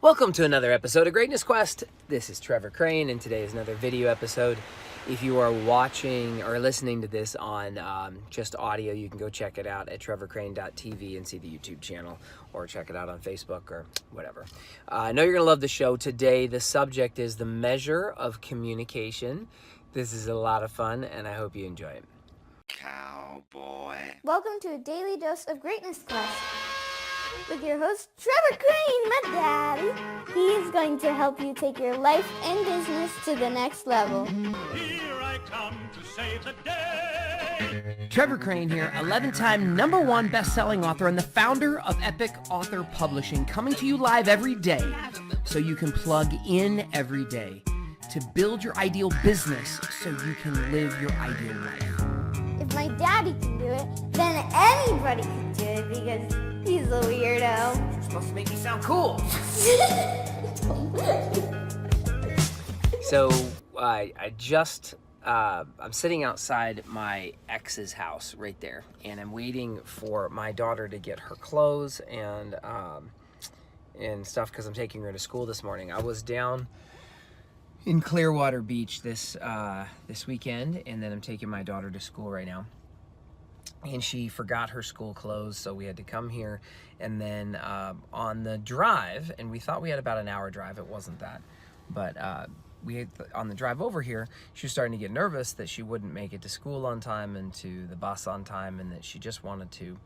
Welcome to another episode of Greatness Quest. This is Trevor Crane, and today is another video episode. If you are watching or listening to this on just audio, you can go check it out at trevorcrane.tv and see the YouTube channel, or check it out on Facebook or whatever. I know you're going to love the show. Today, the subject is the measure of communication. This is a lot of fun, and I hope you enjoy it. Cowboy. Welcome to a daily dose of Greatness Quest with your host, Trevor Crane, my daddy. He is going to help you take your life and business to the next level. Here I come to save the day. Trevor Crane here, 11-time #1 best-selling author and the founder of Epic Author Publishing, coming to you live every day so you can plug in every day to build your ideal business so you can live your ideal life. If my daddy can do it, then anybody can do it because he's a weirdo. You're supposed to make me sound cool. So I'm sitting outside my ex's house right there, and I'm waiting for my daughter to get her clothes and stuff because I'm taking her to school this morning. I was down in Clearwater Beach this weekend, and then I'm taking my daughter to school right now. And she forgot her school clothes, so we had to come here. And then on the drive, and we thought we had about an hour drive, it wasn't that, but on the drive over here, she was starting to get nervous that she wouldn't make it to school on time and to the bus on time, and that she just wanted to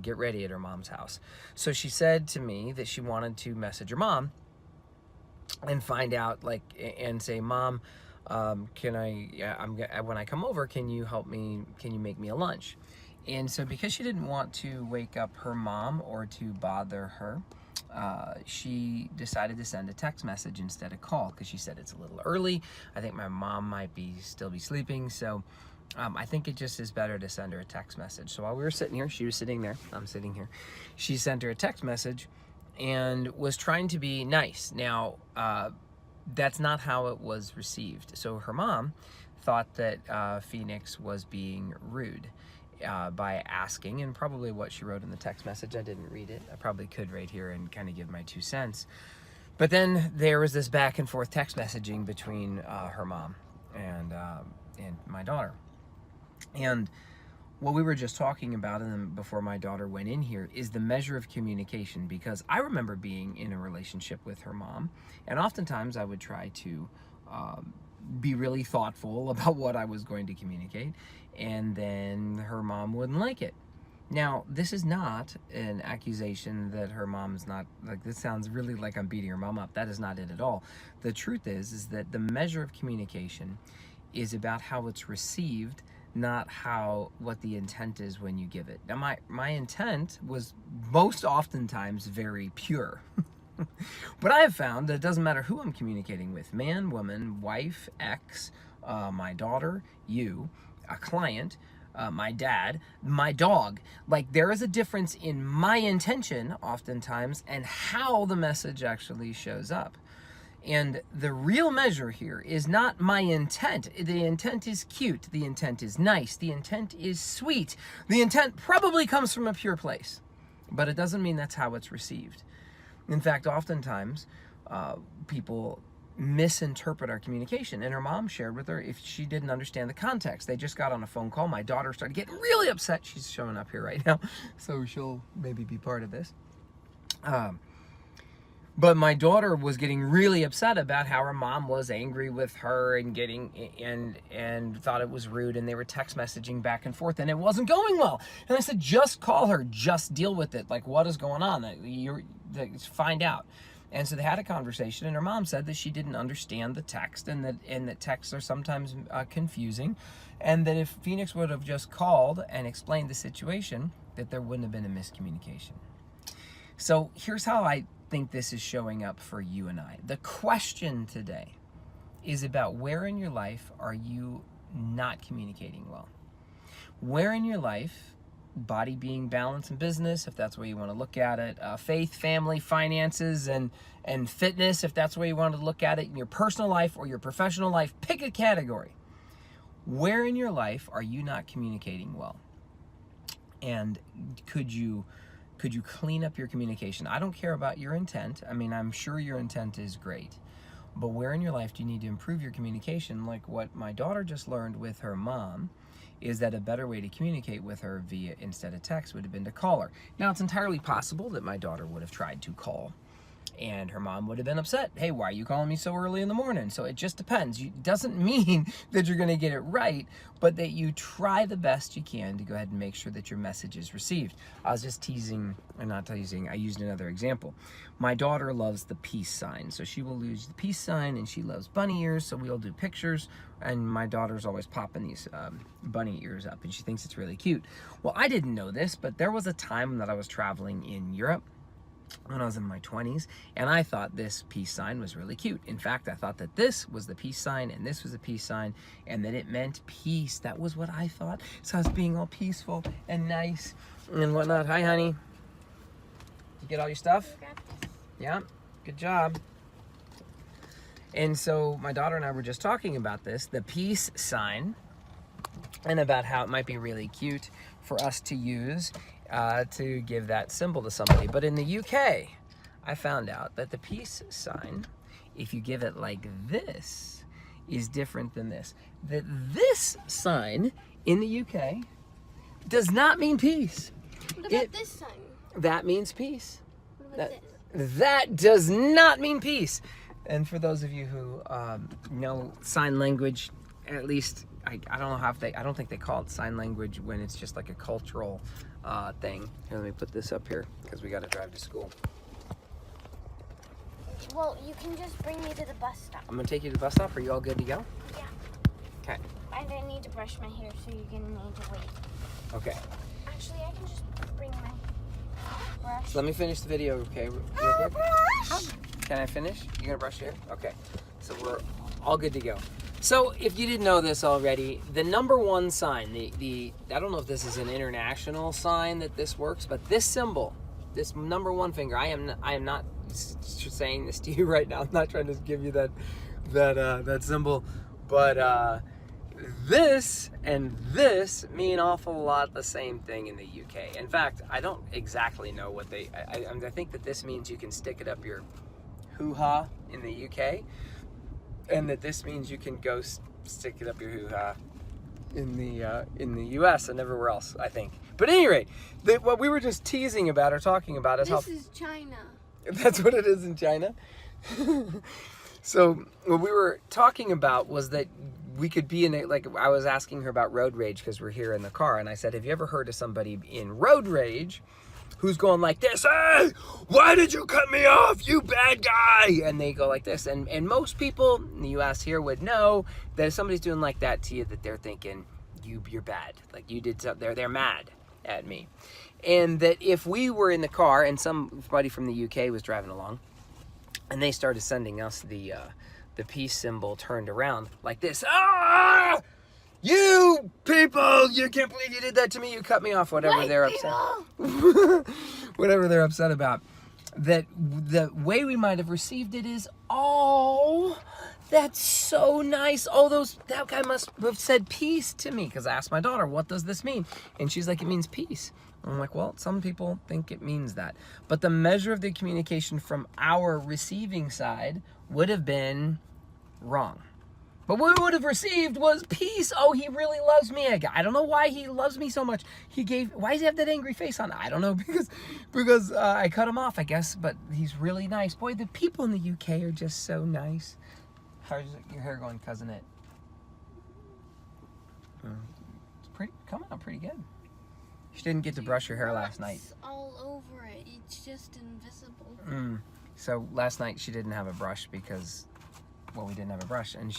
get ready at her mom's house. So she said to me that she wanted to message her mom and find out, and say, Mom, when I come over, can you help me, can you make me a lunch? And so because she didn't want to wake up her mom or to bother her, she decided to send a text message instead of call, because she said it's a little early. I think my mom might still be sleeping, so I think it just is better to send her a text message. So while we were sitting here, she was sitting there, I'm sitting here, she sent her a text message and was trying to be nice. Now, that's not how it was received. So her mom thought that Phoenix was being rude by asking, and probably what she wrote in the text message, I didn't read it. I probably could right here and kind of give my 2 cents. But then there was this back and forth text messaging between her mom and my daughter. And what we were just talking about, and then before my daughter went in here, is the measure of communication. Because I remember being in a relationship with her mom, and oftentimes I would try to be really thoughtful about what I was going to communicate, and then her mom wouldn't like it. Now, this is not an accusation that her mom is not, this sounds really like I'm beating her mom up. That is not it at all. The truth is that the measure of communication is about how it's received, not what the intent is when you give it. Now, my intent was most oftentimes very pure. But I have found that it doesn't matter who I'm communicating with, man, woman, wife, ex, my daughter, you, a client, my dad, my dog. There is a difference in my intention oftentimes and how the message actually shows up. And the real measure here is not my intent. The intent is cute. The intent is nice. The intent is sweet. The intent probably comes from a pure place, but it doesn't mean that's how it's received. In fact, oftentimes people misinterpret our communication. And her mom shared with her, if she didn't understand the context, they just got on a phone call. My daughter started getting really upset. She's showing up here right now, so she'll maybe be part of this. But my daughter was getting really upset about how her mom was angry with her and and thought it was rude, and they were text messaging back and forth, and it wasn't going well. And I said, just call her, just deal with it. What is going on? Find out. And so they had a conversation, and her mom said that she didn't understand the text, and that texts are sometimes confusing, and that if Phoenix would have just called and explained the situation, that there wouldn't have been a miscommunication. So here's how I think this is showing up for you and I. The question today is about where in your life are you not communicating well? Where in your life, body, being, balance, and business, if that's the way you want to look at it, faith, family, finances, and fitness, if that's the way you want to look at it, in your personal life or your professional life, pick a category. Where in your life are you not communicating well? And could you Could you clean up your communication? I don't care about your intent. I mean, I'm sure your intent is great. But where in your life do you need to improve your communication? Like what my daughter just learned with her mom is that a better way to communicate with her via instead of text would have been to call her. Now, it's entirely possible that my daughter would have tried to call and her mom would have been upset. Hey, why are you calling me so early in the morning? So it just depends. It doesn't mean that you're going to get it right, but that you try the best you can to go ahead and make sure that your message is received. I was just teasing, or not teasing, I used another example. My daughter loves the peace sign, so she will use the peace sign, and she loves bunny ears, so we'll do pictures, and my daughter's always popping these bunny ears up, and she thinks it's really cute. Well, I didn't know this, but there was a time that I was traveling in Europe when I was in my 20s, and I thought this peace sign was really cute. In fact, I thought that this was the peace sign and this was the peace sign, and that it meant peace. That was what I thought. So I was being all peaceful and nice and whatnot. Hi, honey. Did you get all your stuff? Yeah, good job. And so my daughter and I were just talking about this, the peace sign, and about how it might be really cute for us to use to give that symbol to somebody. But in the UK, I found out that the peace sign, if you give it like this, is different than this. That this sign in the UK does not mean peace. What about this sign? That means peace. What about this? That does not mean peace. And for those of you who know sign language, at least I don't know how I don't think they call it sign language when it's just like a cultural thing. Here, let me put this up here because we got to drive to school. Well, you can just bring me to the bus stop. I'm gonna take you to the bus stop. Are you all good to go? Yeah. Okay. And I need to brush my hair, so you're gonna need to wait. Okay. Actually, I can just bring my brush. So let me finish the video, okay? Real quick. Brush! Can I finish? You gonna brush your hair? Okay. So we're all good to go. So if you didn't know this already, the number one sign, the I don't know if this is an international sign that this works, but this symbol, this number one finger, I am not saying this to you right now. I'm not trying to give you that symbol, but this and this mean an awful lot the same thing in the UK. In fact, I don't exactly know what I think that this means you can stick it up your hoo-ha in the UK, and that this means you can go stick it up your hoo-ha in the US and everywhere else, I think. But at any rate, what we were just teasing about or talking about is This is China. That's what it is in China. So what we were talking about was that we could be in like I was asking her about road rage because we're here in the car, and I said, have you ever heard of somebody in road rage who's going like this? Hey, why did you cut me off, you bad guy? And they go like this, and most people in the US here would know that if somebody's doing like that to you, that they're thinking you're bad, like you did something. They're mad at me. And that if we were in the car and somebody from the UK was driving along and they started sending us the peace symbol turned around like this, ah, you people, you can't believe you did that to me, you cut me off, whatever they're upset whatever they're upset about, that the way we might have received it is, oh, that's so nice. Oh, that guy must have said peace to me, because I asked my daughter, what does this mean? And she's like, it means peace. I'm like, well, some people think it means that. But the measure of the communication from our receiving side would have been wrong. But what we would have received was peace. Oh, he really loves me. I don't know why he loves me so much. Why does he have that angry face on? I don't know, because I cut him off, I guess, but he's really nice. Boy, the people in the UK are just so nice. How's your hair going, cousin It? It's coming out pretty good. She didn't get to brush her hair last night. It's all over it. It's just invisible. So last night she didn't have a brush because, well, we didn't have a brush, and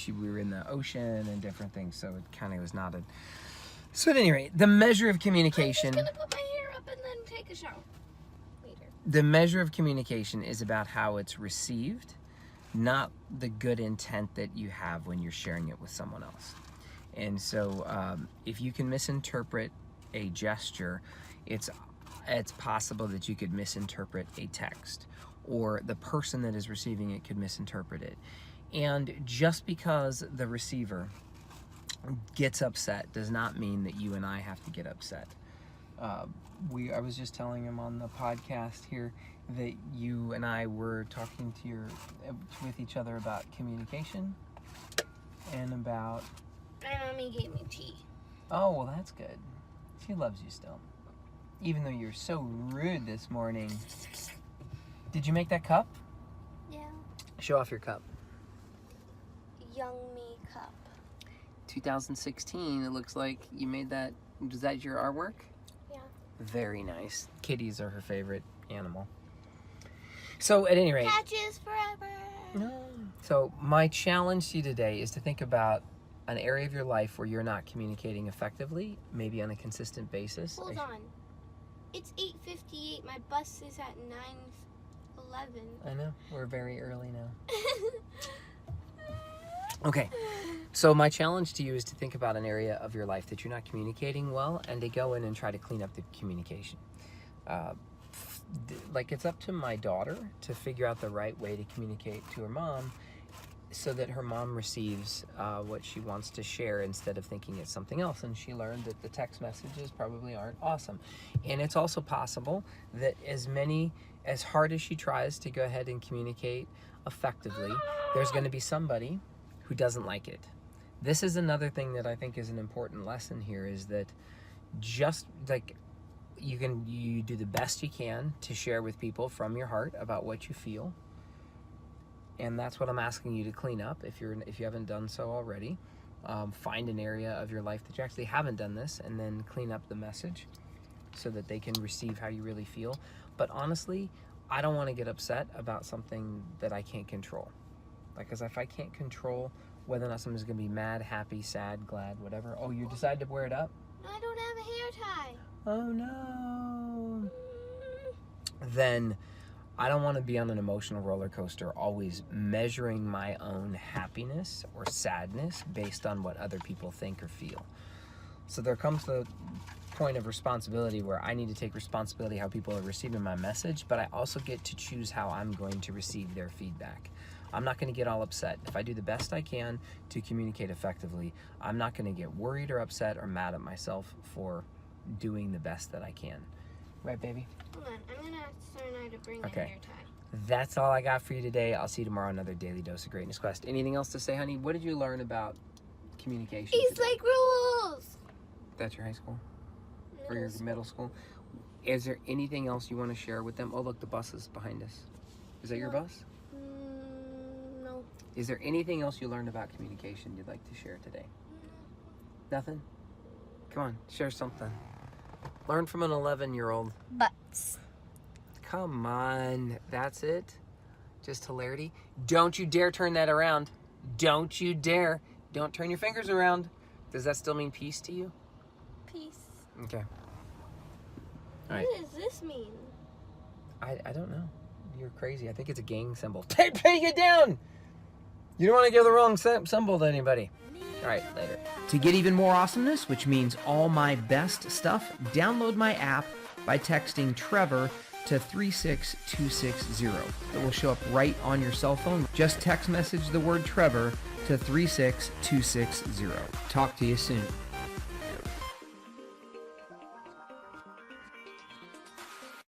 we were in the ocean and different things, so it kind of was knotted. So at any rate, the measure of communication. I'm just gonna put my hair up and then take a shower later. The measure of communication is about how it's received, not the good intent that you have when you're sharing it with someone else. And so if you can misinterpret a gesture, it's possible that you could misinterpret a text, or the person that is receiving it could misinterpret it. And just because the receiver gets upset does not mean that you and I have to get upset. I was just telling him on the podcast here that you and I were talking with each other about communication and about. My mommy gave me tea. Oh, well, that's good. She loves you still, even though you're so rude this morning. Did you make that cup? Yeah. Show off your cup. Young me cup. 2016. It looks like you made that. Was that your artwork? Yeah. Very nice. Kitties are her favorite animal. So at any rate. Catches forever. So my challenge to you today is to think about an area of your life where you're not communicating effectively, maybe on a consistent basis. Hold on. It's 8:58. My bus is at 9:11. I know. We're very early now. Okay. So my challenge to you is to think about an area of your life that you're not communicating well and to go in and try to clean up the communication. Like it's up to my daughter to figure out the right way to communicate to her mom so that her mom receives what she wants to share instead of thinking it's something else. And she learned that the text messages probably aren't awesome. And it's also possible that as hard as she tries to go ahead and communicate effectively, there's going to be somebody who doesn't like it. This is another thing that I think is an important lesson here, is that just like you do the best you can to share with people from your heart about what you feel. And that's what I'm asking you to clean up if you haven't done so already. Find an area of your life that you actually haven't done this and then clean up the message so that they can receive how you really feel. But honestly, I don't want to get upset about something that I can't control. Because if I can't control whether or not someone's going to be mad, happy, sad, glad, whatever. Oh, you decide to wear it up? I don't have a hair tie. Oh no. Then I don't want to be on an emotional roller coaster always measuring my own happiness or sadness based on what other people think or feel. So there comes the point of responsibility where I need to take responsibility how people are receiving my message, but I also get to choose how I'm going to receive their feedback. I'm not going to get all upset. If I do the best I can to communicate effectively, I'm not going to get worried or upset or mad at myself for doing the best that I can. Right, baby? Hold on. I'm going to ask Sarnai to bring Okay. a hair tie. That's all I got for you today. I'll see you tomorrow on another Daily Dose of Greatness Quest. Anything else to say, honey? What did you learn about communication He's today? like rules. That's your high school? Or your middle school? Is there anything else you want to share with them? Oh, look, the bus is behind us. Is that your bus? No. Is there anything else you learned about communication you'd like to share today? Nothing? Come on, share something. Learn from an 11-year-old. Butts. Come on, that's it? Just hilarity? Don't you dare turn that around. Don't you dare. Don't turn your fingers around. Does that still mean peace to you? Peace. Okay. All right. What does this mean? I don't know. You're crazy. I think it's a gang symbol. Take it down! You don't want to give the wrong symbol to anybody. All right, later. To get even more awesomeness, which means all my best stuff, download my app by texting Trevor to 36260. It will show up right on your cell phone. Just text message the word Trevor to 36260. Talk to you soon.